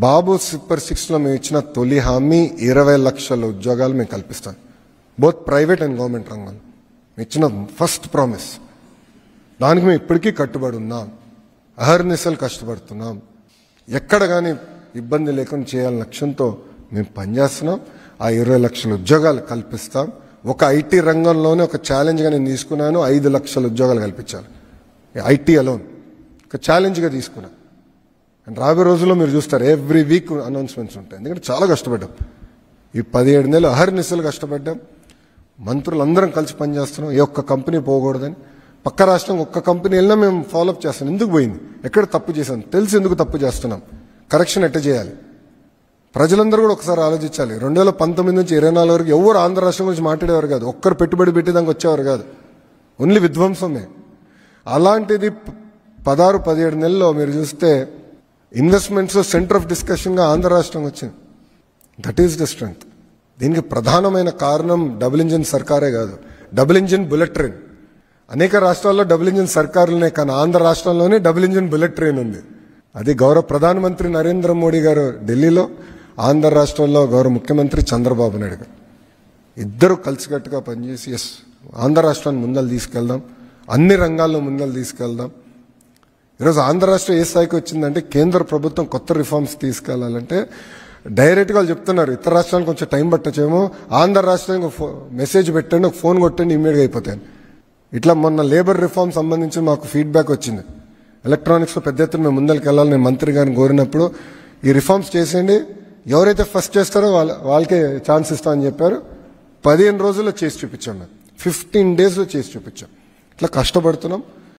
బాబు super 6లో మేము ఇచ్చిన తొలి హామీ 20 లక్షల ఉద్యోగాలు మేము కల్పిస్తాం. బోత్ ప్రైవేట్ అండ్ గవర్నమెంట్ రంగంలో ఇచ్చిన ఫస్ట్ ప్రామిస్. దానికి మేము ఇప్పటికీ కట్టుబడి ఉన్నాం. అహర్నిశలు కష్టపడుతున్నాం. ఎక్కడ కానీ ఇబ్బంది లేకుండా చేయాలని లక్ష్యంతో మేము పనిచేస్తున్నాం. ఆ 20 లక్షల ఉద్యోగాలు కల్పిస్తాం. ఒక ఐటీ రంగంలోనే ఒక ఛాలెంజ్గా నేను తీసుకున్నాను. 5 లక్షల ఉద్యోగాలు కల్పించాలి. ఐటీ అలోన్ ఒక ఛాలెంజ్గా తీసుకున్నాను. అండ్ రాబోయే రోజుల్లో మీరు చూస్తారు ఎవ్రీ వీక్ అనౌన్స్మెంట్స్ ఉంటాయి. ఎందుకంటే చాలా కష్టపడ్డాం. ఈ 17 నెలలు అహర్నిశలు కష్టపడ్డాం. మంత్రులందరం కలిసి పనిచేస్తున్నాం. ఏ ఒక్క కంపెనీ పోకూడదని. పక్క రాష్ట్రం ఒక్క కంపెనీ వెళ్ళినా మేము ఫాలోఅప్ చేస్తాం. ఎందుకు పోయింది, ఎక్కడ తప్పు చేశాం, తెలిసి ఎందుకు తప్పు చేస్తున్నాం, కరెక్షన్ ఎట్ట చేయాలి. ప్రజలందరూ కూడా ఒకసారి ఆలోచించాలి. 2019 నుంచి 24 వరకు ఎవరు ఆంధ్ర రాష్ట్రం గురించి మాట్లాడేవారు కాదు. ఒక్కరు పెట్టుబడి పెట్టేదానికి వచ్చేవారు కాదు. ఓన్లీ విధ్వంసమే. అలాంటిది 16-17 నెలల్లో మీరు చూస్తే ఇన్వెస్ట్మెంట్స్ సెంటర్ ఆఫ్ డిస్కషన్గా ఆంధ్ర రాష్ట్రం వచ్చింది. That is the strength. దీనికి ప్రధానమైన కారణం డబుల్ ఇంజిన్ సర్కారే కాదు, డబుల్ ఇంజిన్ బుల్లెట్ ట్రైన్. అనేక రాష్ట్రాల్లో డబుల్ ఇంజిన్ సర్కారులనే, కానీ ఆంధ్ర రాష్ట్రంలోనే డబుల్ ఇంజిన్ బుల్లెట్ ట్రైన్ ఉంది. అది గౌరవ ప్రధానమంత్రి నరేంద్ర మోడీ గారు ఢిల్లీలో, ఆంధ్ర రాష్ట్రంలో గౌరవ ముఖ్యమంత్రి చంద్రబాబు నాయుడు గారు ఇద్దరు కలిసికట్టుగా పనిచేసి ఆంధ్ర రాష్ట్రాన్ని ముందలు తీసుకెళ్దాం, అన్ని రంగాల్లో ముందలు తీసుకెళ్దాం. ఈరోజు ఆంధ్ర రాష్ట్రం ఏ స్థాయికి వచ్చిందంటే కేంద్ర ప్రభుత్వం కొత్త రిఫార్మ్స్ తీసుకెళ్లాలంటే డైరెక్ట్గా వాళ్ళు చెప్తున్నారు ఇతర రాష్ట్రాలకు కొంచెం టైం పట్టచ్చేమో, ఆంధ్ర రాష్ట్రానికి మెసేజ్ పెట్టండి, ఒక ఫోన్ కొట్టండి, ఇమ్మీడియట్గా అయిపోతాయి. ఇట్లా మొన్న లేబర్ రిఫార్మ్ సంబంధించి మాకు ఫీడ్బ్యాక్ వచ్చింది. ఎలక్ట్రానిక్స్లో పెద్ద ఎత్తున మేము ముందరికి వెళ్ళాలి. నేను మంత్రి గారిని కోరినప్పుడు ఈ రిఫార్మ్స్ చేసేయండి, ఎవరైతే ఫస్ట్ చేస్తారో వాళ్ళకే ఛాన్స్ ఇస్తామని చెప్పారు. 15 రోజుల్లో చేసి చూపించాం. మేము 15 డేస్లో చేసి చూపించాం. ఇట్లా కష్టపడుతున్నాం.